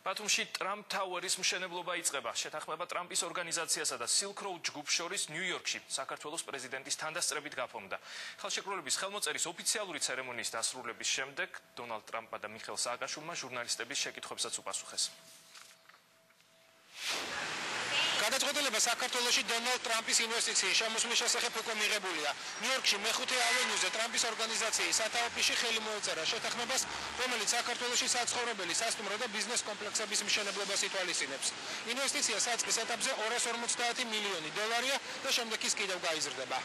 ბათუმში ტრამპ ტაუერის მშენებლობა იწყება. შეთანხმება ტრამპის ორგანიზაციასა და Silk Road ჯგუფს შორის ნიუ-იორკში საქართველოს პრეზიდენტის თანდასწრებით გაფორმდა. ხელშეკრულების ხელმოწერის ოფიციალური ცერემონიის დასრულების შემდეგ დონალდ ტრამპმა და მიხეილ სააკაშვილმა ჟურნალისტების შეკითხვებსაც უპასუხეს. გადაწყვეტილება საქართველოში დონალდ ტრამპის ინვესტიციის შემოსვლის შესახებ უკვე მიღებულია. ნიუ-იორკში მეხუთე ავენიუზე ტრამპის ორგანიზაციის სათავო ოფისში ხელი მოეწერა შეთანხმებას, რომელიც საქართველოში საცხოვრებელი, სასტუმრო და ბიზნეს კომპლექსების მშენებლობას ითვალისწინებს. ინვესტიცია საწყის ეტაპზე $250 მილიონი და შემდეგ ის კიდევ გაიზრდება.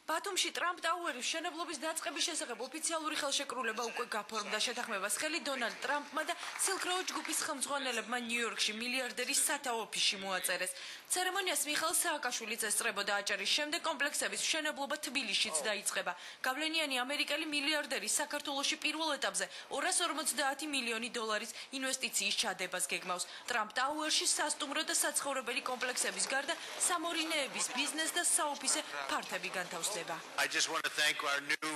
ბათუმში ტრამპ ტაუერის მშენებლობის დაწყების შესახებ ოფიციალური ხელშეკრულება უკვე გაფორმდა. შეთანხმებას ხელი დონალდ ტრამპმა და Silk Road ჯგუფის ხელმძღვანელებმა ნიუ-იორკში მილიარდერის სათავო ოფისში მოაწერეს. ცერემონიას მიხეილ სააკაშვილიც ესწრებოდა. აჭარის შემდეგ კომპლექსების მშენებლობა თბილისშიც დაიწყება. გავლენიანი ამერიკელი მილიარდერი საქართველოში პირველ ეტაპზე $250 მილიონი ინვესტიციის ჩადებას გეგმავს. ტრამპ ტაუერში სასტუმრო და საცხოვრებელი კომპლექსების გარდა სამორინეების ბიზნეს და საოფისე ფართები განთავსდება. I just want to thank our new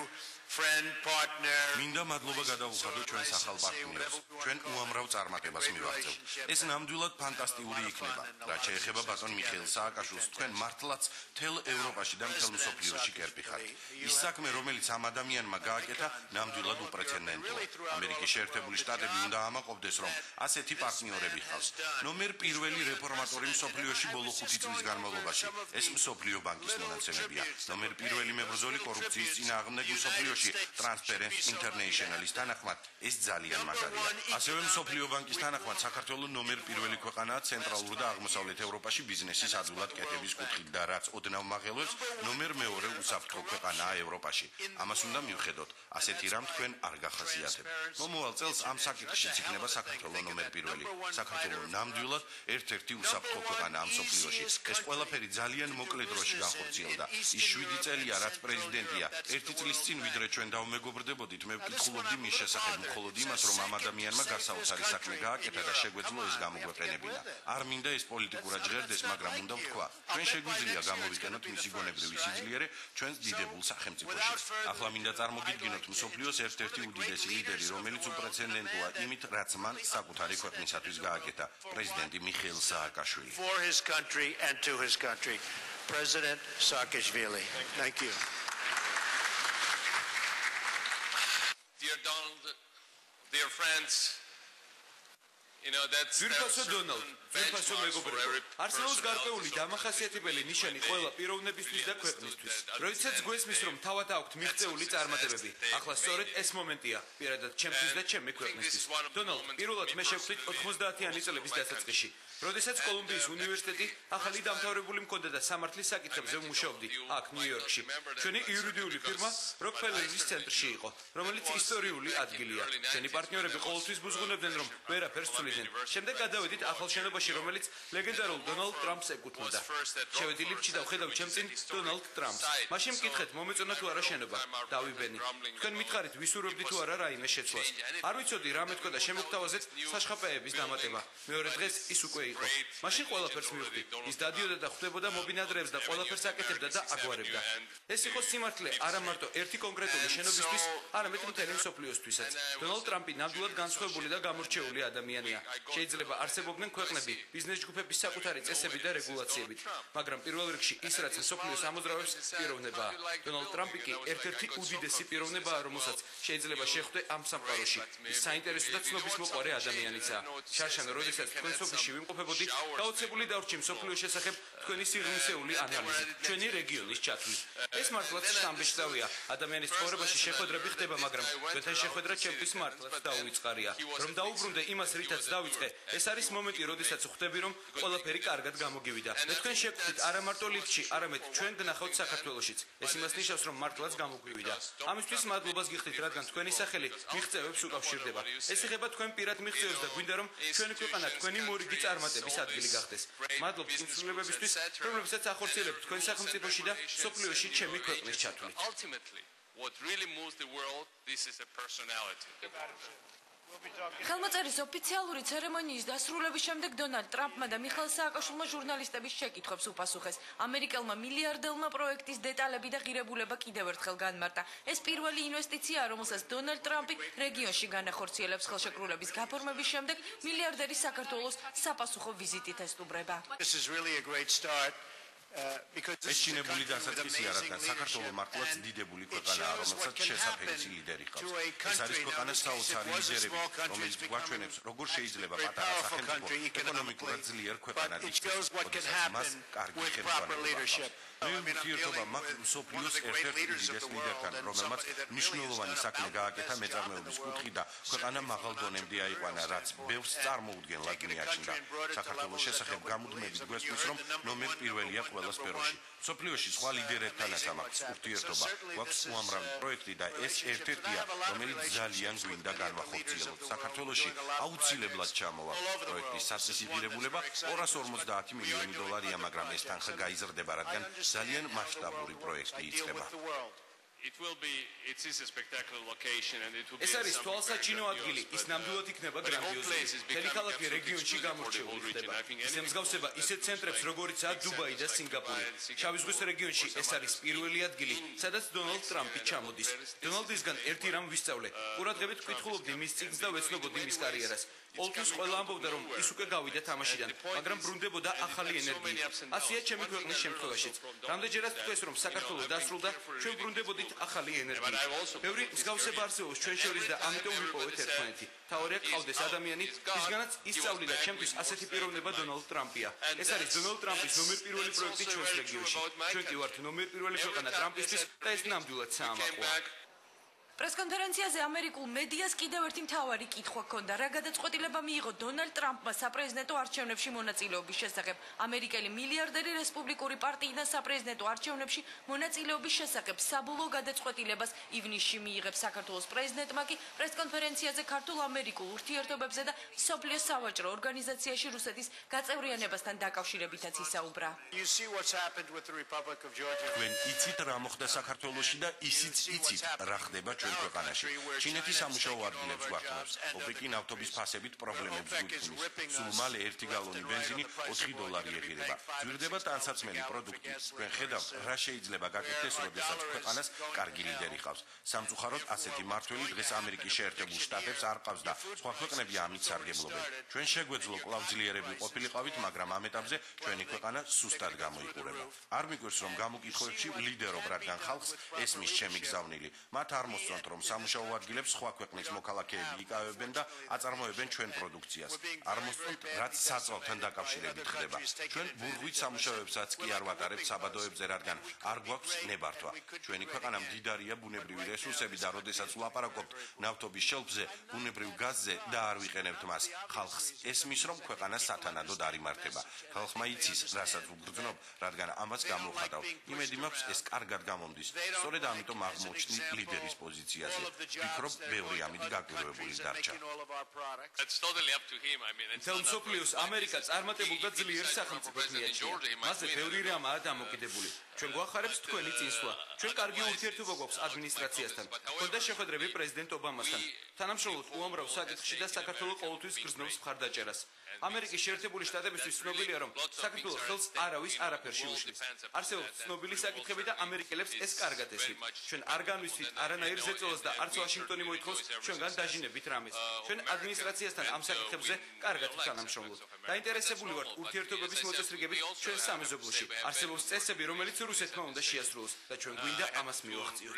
friend, partner. მინდა მადლობა გადავუხადო ჩვენს ახალ პარტნიორს. ჩვენ უამრავ წარმატებას მივაღწევთ. ეს ნამდვილად ფანტასტიკური იქნება. რაც შეეხება ბატონ მიხეილ სააკაშვილს, თქვენ მართლაც მთელ ევროპაში და მთელ მსოფლიოში კერპი ხართ. ის საქმე, რომელიც ამ ადამიანმა გააკეთა, ნამდვილად უპრეცედენტოა. ამერიკის შეერთებული შტატები უნდა ამაყობდეს, რომ ასეთი პარტნიორები ჰყავს. ნომერ პირველი რეფორმატორი მსოფლიოში ბოლო 5 წლის განმავლობაში. ეს მსოფლიო ბანკის მონაცემებია. ნომერ პირველი მებრძოლი კორუფციის წინააღმდეგ მსოფლიოში Transparency International-ის თანახმად ეს ძალიან მაგარია. ასევე მსოფლიო ბანკის თანახმად საქართველოს ნომერ პირველი ქვეყანაა ცენტრალურ და აღმოსავლეთ ევროპაში ბიზნესის ადვილად კეთების კუთხით და რაც ოდნავ მაღელვებს, ნომერ მეორე უსაფრთხო ქვეყანაა ევროპაში. ამას უნდა მივხედოთ. ასეთი რამ თქვენ არ გახაზიათებ. მომავალ წელს ამ საკითხშიც იქნება საქართველოს ნომერ პირველი. საქართველოს ნამდვილად ერთ-ერთი უსაფრთხო ქვეყანაა მსოფლიოში. ეს ყველაფერი ძალიან მოკლე დროში განხორციელდა. ის 7 წელია, რაც პრეზიდენტია. 1 წლის წინ ვიდრე ჩვენ დავმეგობრდებოდით, მე ვკითხულობდი მის შესახებ მხოლოდ იმას, რომ ამ ადამიანმა გასაოცარი საქმე გააკეთა და შეგვეძლო ეს გამოგვეყენებინა. არ მინდა ეს პოლიტიკურად ჟღერდეს, მაგრამ უნდა ვთქვა, ჩვენ შეგვიძლია გამოვიყენოთ მისი გონებრივი სიძლიერე ჩვენს დიდებულ სახელმწიფოში. ახლა მინდა წარმოგიდგინოთ მსოფლიოს ერთ-ერთი უდიდესი ლიდერი, რომელიც უპრეცედენტოა იმით, რაც მან საკუთარი ქვეყნისათვის გააკეთა, პრეზიდენტი მიხეილ სააკაშვილი. For his country and to his country, President Saakashvili. Thank you. Dear Donald, dear friends, you know that's Donald, არსებობს გარკვეული დამახასიათებელი ნიშანი ყველა პიროვნებისთვის და ქვეყნისთვის. როდესაც გვესმის, რომ თავად აქვთ მიღწეული წარმატებები, ახლა სწორედ ეს მომენტია, პირადად ჩემთვის და ჩემი ქვეყნისთვის. დონალდ, პირველად მე შევხვდით 90-იანი წლების დასაწყისში. როდესაც კოლუმბიის უნივერსიტეტი ახალი დამთავრებული მქონდა და სამართლის საკითხებზე ვმუშაობდი აქ ნიუ-იორკში. ჩვენი იურიდიული ფირმა როკფელერის ცენტრში იყო, რომელიც ისტორიული ადგილია. ჩვენი პარტნიორები ყოველთვის ბუზღუნებდნენ, რომ ვერაფერს ცვლიდნენ. შემდეგ გადავედით ახალ შენობაში, რომელიც ლეგენდარულ დონალდ ტრამპს ეკუთვნოდა. შევედი ლიფტში და ვხედავ ჩემ წინ დონალდ ტრამპს. მაშინ მკითხეთ, მომეწონა თუ არა შენობა. დავიბენი. თქვენ მითხარით, ვისურვებდი თუ არა რაიმე შეცვლას. არ ვიცოდი რა მეთქვა და შემოგთავაზეთ საშხაპეების დამატება. მეორე დღეს ის უკვე იყო. მაშინ ყველაფერს მივხვდი. ის დადიოდა და ხვდებოდა მობინადრეებს და ყველაფერს აკეთებდა და აგვარებდა. ეს იყო სიმართლე არა მარტო ერთი კონკრეტული შენობისთვის, არამედ მთელი მსოფლიოსთვისაც. დონალდ ტრამპი ნამდვილად განსხვავებული და გამორჩეული ადამიანია. შეიძლება არსებობდნენ ქვეყნები, ბიზნეს ჯგუფების საკუთარი წესები და რეგულაციებით, მაგრამ პირველ რიგში ის, რაც მსოფლიოს ამოძრავებს, პიროვნებაა. დონალდ ტრამპი კი ერთ-ერთი უდიდესი პიროვნებაა, რომელსაც შეიძლება შეხვდე ამ სამყაროში. ის საინტერესო და ცნობის მოყვარე ადამიანიცაა. შარშან, როდესაც თქვენ სოფლიში ვიმყოფებოდი, გაოცებული დავრჩი მსოფლიოს შესახებ თქვენი სიღრმისეული ანალიზი, ჩვენი რეგიონის ჩათვლით. ეს მართლაც შთამბეჭდავია. ადამიანის ცხოვრებაში შეხვედრები ხდება, მაგრამ თქვენთან შეხვედრა ჩემთვის მართლაც დაუვიწყარია. რომ დაუბრუნდე იმას, რითაც დავიწყე, ეს არის მომენტი, როდესაც ხვდები, რომ ყველაფერი კარგად გამოგივიდა. და თქვენ შეგვიძლია არა მარტო ლიფტში, არამედ ჩვენ გნახავთ საქართველოშიც. ეს იმას ნიშნავს, რომ მართლაც გამოგვივიდა. ამისთვის მადლობას გიხდით, რადგან თქვენი სახელი მიღწევებს უკავშირდება. ეს ეხება თქვენ პირად მიღწევებს და გვინდა, რომ ჩვენი ქვეყანა თქვენი მორიგი წარმატების ადგილი გახდეს. მადლობთ იმ ცვლილებებისთვის, რომლებსაც ახორციელებთ თქვენ სახელმწიფოში და სოფლიოში ჩემი ქვეყნის ჩათვლით. Ultimately, what really moves the world, this is a personality. ხელმოწერის ოფიციალური ცერემონიის დასრულების შემდეგ დონალდ ტრამპმა და მიხეილ სააკაშვილმა ჟურნალისტების შეკითხვებს უპასუხეს. ამერიკელმა მილიარდელმა პროექტის დეტალები და ღირებულება კიდევ ერთხელ განმარტა. ეს პირველი ინვესტიციაა, რომელსაც დონალდ ტრამპი რეგიონში განახორციელებს. ხელშეკრულების გაფორმების შემდეგ მილიარდერი საქართველოს საპასუხო ვიზიტით ესტუმრება. ეს ჩინებული დასაწყისია, რადგან საქართველო მართლაც დიდებული ქვეყანაა, რომელსაც შესაფერისი ლიდერი ჰყავს. ეს არის ქვეყანას საოცარი ლიდერები, რომელიც გვაჩვენებს, როგორ შეიძლება პატარა სახელმწიფო ეკონომიკურად ძლიერ ქვეყანად იქცეს, როდესაც მას კარგი ხელმძღვანელობა ჰყავს. ურთიერთობა მსოფლიოს ერთ-ერთ უდიდეს ლიდერთან, რომელმაც მნიშვნელოვანი საქმე გააკეთა მეწარმეობის კუთხით და ქვეყანა მაღალ დონემდე აიყვანა, რაც ბევრს წარმოუდგენლად მიაჩნდა. საქართველოს შესახებ გამუდმებით გვესმის, რომ ნომერ პირველია ყველა სფეროში. მსოფლიოში სხვა ლიდერებთანაც ამაქვს ურთიერთობა. გვაქვს უამრავი პროექტი და ეს ერთ-ერთია, რომელიც ძალიან გვინდა განვახორციელოთ. საქართველოში აუცილებლად ჩამოვა პროექტის საწესი ღირებულება 250 მილიონი დოლარია, მაგრამ ეს თანხა გაიზრდება, რადგან ძალიან მასშტაბური პროექტი იწყება. ეს არის თვალსაჩინო ადგილი, ის ნამდვილად იქნება გრანდიოზული. მთელი ქალაქი რეგიონში გამორჩეული ხდება. ის ემსგავსება ისეთ ცენტრებს, როგორიცაა დუბაი და სინგაპური. შავი ზღვის რეგიონში ეს არის პირველი ადგილი, სადაც დონალდ ტრამპი ჩამოდის. დონალდისგან ერთი რამ ვისწავლე. ყურადღებით ვკითხულობდი მის წიგნს და ვეცნობოდი მის კარიერას. ყოველთვის ყველა ამბობდა, რომ ის უკვე გავიდა თამაშიდან, მაგრამ ბრუნდებოდა ახალი ენერგიით. ასეა ჩემი ქვეყნის შემთხვევაშიც. რამდენჯერაც თქვეს, რომ საქართველო დასრულდა, ჩვენ ბრუნდებოდით ახალი ენერგიით. ბევრი მსგავსება არსებობს ჩვენ შორის და ამიტომ ვიპოვეთ ერთმანეთი. თავარია ყავდეს ადამიანი, ისგანაც ისწავლიდა ჩემთვის ასეთი პიროვნება დონალდ ტრამპია. ეს არის დონალდ ტრამპის ნომერ პირველი პროექტი ჩვენს რეგიონში. ჩვენ კი ვართ ნომერ პირველი ქვეყანა ტრამპისთვის და ეს ნამდვილად საამაყოა. პრესკონფერენციაზე ამერიკულ მედიას კიდევ ერთი მთავარი კითხვა ჰქონდა, რა გადაწყვეტილება მიიღო დონალდ ტრამპმა საპრეზიდენტო არჩევნებში მონაწილეობის შესახებ. ამერიკელი მილიარდერი რესპუბლიკური პარტიიდან საპრეზიდენტო არჩევნებში მონაწილეობის შესახებ საბოლოო გადაწყვეტილებას ივნისში მიიღებს. საქართველოს პრეზიდენტმა კი პრესკონფერენციაზე ქართულ-ამერიკულ ურთიერთობებზე და მსოფლიოს სავაჭრო ორგანიზაციაში რუსეთის გაწევრიანებასთან დაკავშირებითაც ისაუბრა. თქვენ იცით რა მოხდა საქართველოში და ისიც იცით რა ხდება ჩვენ ქვეყანაში. ჩინეთი სამუშაო ადგილებს გვართმევს. ოპეკი ნავთობის ფასებით პრობლემებს გვიქმნის. სულ მალე 1 გალონი ბენზინი $4 ეღირება. ძვირდება ტანსაცმელი პროდუქტი. თქვენ ხედავთ, რა შეიძლება გაკეთდეს, როდესაც ქვეყანას კარგი ლიდერი ჰყავს. სამწუხაროდ ასეთი მართველი დღეს ამერიკის შეერთებულ შტატებს არ ყავს და სხვა ქვეყნები ამით სარგებლობენ. ჩვენ შეგვეძლო კვლავ ძლიერები ყოფილიყავით, მაგრამ ამ ეტაპზე ჩვენი ქვეყანა სუსტად გამოიყურება. არ მიგვერს, რომ გამოკითხვებში ლიდერობ, რადგან ხალხს ესმის ჩემი გზავნილი. მათ არ მოსწონთ, რომ სამუშაო ადგილებს სხვა ქვეყნის მოქალაქეები იკავებენ და აწარმოებენ ჩვენ პროდუქციას. არ მოსწონთ, რაც საწვავთან დაკავშირებით ხდება. ჩვენ ბურღვით სამუშაოებსაც კი არ ვატარებთ საბადოებზე, რადგან არ გვაქვს ნებართვა. ჩვენი ქვეყანა მდიდარია ბუნებრივი რესურსები და როდესაც ვლაპარაკობთ ნავთობის შელფზე, ბუნებრივ გაზზე და არ ვიყენებთ მას, ხალხს ესმის, რომ ქვეყანა სათანადოდ არ იმართება. ხალხმა იცის, რასაც ვგრძნობ, რადგან ამას გამოვხატავ. იმედი მაქვს, ეს კარგად გამომდის. სწორედ ამიტომ აღმოჩნდი ლიდერის პოზიციაზე. ვფიქრობ, ბევრი ამით გაგვირვებული დარჩა. მთელ მსოფლიოს ამერიკა წარმატებულ და ძლიერ სახელმწიფოს მიაჩნია. მასზე ბევრი რამაა დამოკიდებული. ჩვენ გვახარებს თქვენი წინსვლა. ჩვენ კარგი ურთიერთობა გვაქვს ადმინისტრაციასთან. ქონდა შეხვედრები პრეზიდენტ ობამასთან. თანამშრომლობთ უამრავ საკითხში და საქართველოს ყოველთვის გრძნობს მხარდაჭერას. ამერიკის შეერთებული შტატებისთვის ცნობილია, რომ საქართველოს ხელს არავის არაფერში უშლის. არსებობს ცნობილი საკითხები და ამერიკელებს ეს კარგად ესმით. ჩვენ არ განვისვით არანაირ ზეწოლას და არც ვაშინგტონი მოითხოვს ჩვენგან დაჟინებით რამეს. ჩვენ ადმინისტრაციასთან ამ საკითხებზე კარგად თანამშრომლობთ. დაინტერესებული ვართ ურთიერთობების მოწესრიგებით ჩვენ სამეზობლოში. არსებობს წესები, რომელიც რუსეთმა უნდა შეასრულოს და ჩვენ გვინდა ამას მივახციოთ.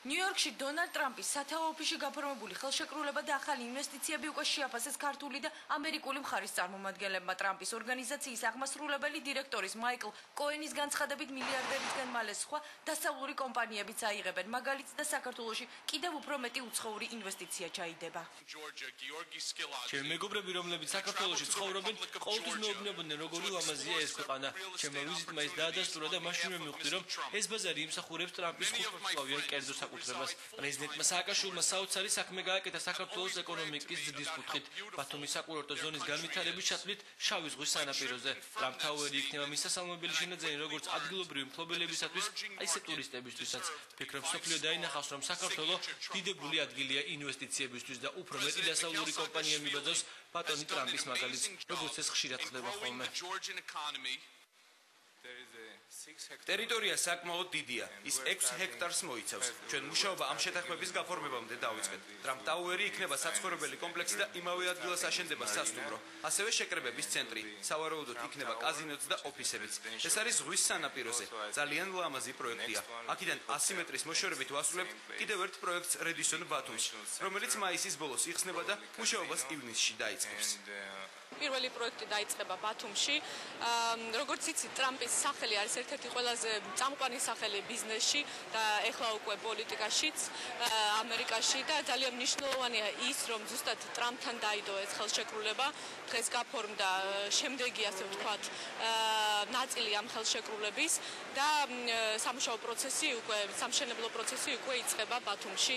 ნიუ-იორკში დონალდ ტრამპის სათაო ოფისში გაფორმებული ხელშეკრულება და ახალი ინვესტიციები უკვე შეაფასეს ქართული და ამერიკული მხარის წარმომადგენლებმა. ტრამპის ორგანიზაციის აღმასრულებელი დირექტორის მაიკლ კოენის განცხადებით, მილიარდერისგან მალე სხვა დასავლური კომპანიებიც აიღებენ მაგალითს და საქართველოში კიდევ უფრო მეტი უცხოური ინვესტიცია ჩაიდება. ჩემი მეგობრები, რომლებიც საქართველოში ცხოვრობენ, ყოველთვის მეუბნებოდნენ, როგორი ლამაზია ეს ქვეყანა. ჩემმა ვიზიტმა ის დაადასტურა და მაშინვე მივხვდი, რომ ეს ბაზარი იმსახურებს ტრამპის 5 მწვავიან კერძო განსაკუთრებას. პრეზიდენტმა სააკაშვილმა საოცარი საქმე გააკეთა საქართველოს ეკონომიკის ზრდის კუთხით. ბათუმის საკურორტო ზონის განვითარების ჩათვლით შავი ზღვის სანაპიროზე. ტრამპ ტაუერი იქნება მისასალმებელი შენაძენი როგორც ადგილობრივი მფლობელებისათვის, ისე ტურისტებისთვისაც. ფიქრობ მსოფლიო დაინახავს, რომ საქართველო დიდებული ადგილია ინვესტიციებისთვის და უფრო მეტი დასავლური კომპანია მიბაძავს ბატონი ტრამპის მაგალითს, როგორც ეს ხშირად ხდება ხოლმე. ტერიტორია საკმაოდ დიდია. ის 6 ჰექტარს მოიცავს. ჩვენ მუშაობა ამ შეთანხმების გაფორმებამდე დავიწყეთ. ტრამპ ტაუერი იქნება საცხოვრებელი კომპლექსი და იმავე ადგილას აშენდება სასტუმრო. ასევე შეკრებების ცენტრი. სავარაუდოდ იქნება კაზინოც და ოფისებიც. ეს არის ზღვის სანაპიროზე. ძალიან ლამაზი პროექტია. აქედან 100 მეტრის მოშორებით ვასრულებთ კიდევ ერთ პროექტს რედისონ ბათუმში, რომელიც მაისის ბოლოს იხსნება და მუშაობას ივნისში დაიწყებს. პირველი პროექტი დაიწყება ბათუმში. როგორც იცით, ტრამპის სახელი არის ერთ-ერთი ყველაზე წამყვანი სახელი ბიზნესში და ეხლა უკვე პოლიტიკაშიც ამერიკაში და ძალიან მნიშვნელოვანია ის, რომ ზუსტად ტრამპთან დაიდო ეს ხელშეკრულება. დღეს გაფორმდა შემდეგი, ასე ვთქვათ, ნაწილი ამ ხელშეკრულების და სამუშაო პროცესი უკვე, სამშენებლო პროცესი უკვე იწყება ბათუმში.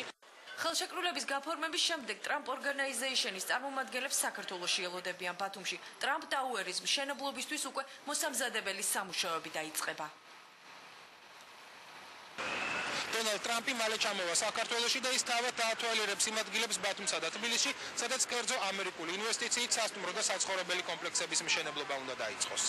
ხელშეკრულების გაფორმების შემდეგ ტრამპ ორგანიზეიშენის წარმომადგენლებს საქართველოში ელოდებიან ბათუმში. ტრამპ ტაუერის მშენებლობისთვის უკვე მოსამზადებელი სამუშაოები დაიწყება. დონალდ ტრამპი მალე ჩამოვა საქართველოში და ის თავად დაათვალიერებს იმ ადგილებს ბათუმსა და თბილისში, სადაც კერძო ამერიკული ინვესტიციით სასტუმრო და საცხოვრებელი კომპლექსების მშენებლობა უნდა დაიწყოს.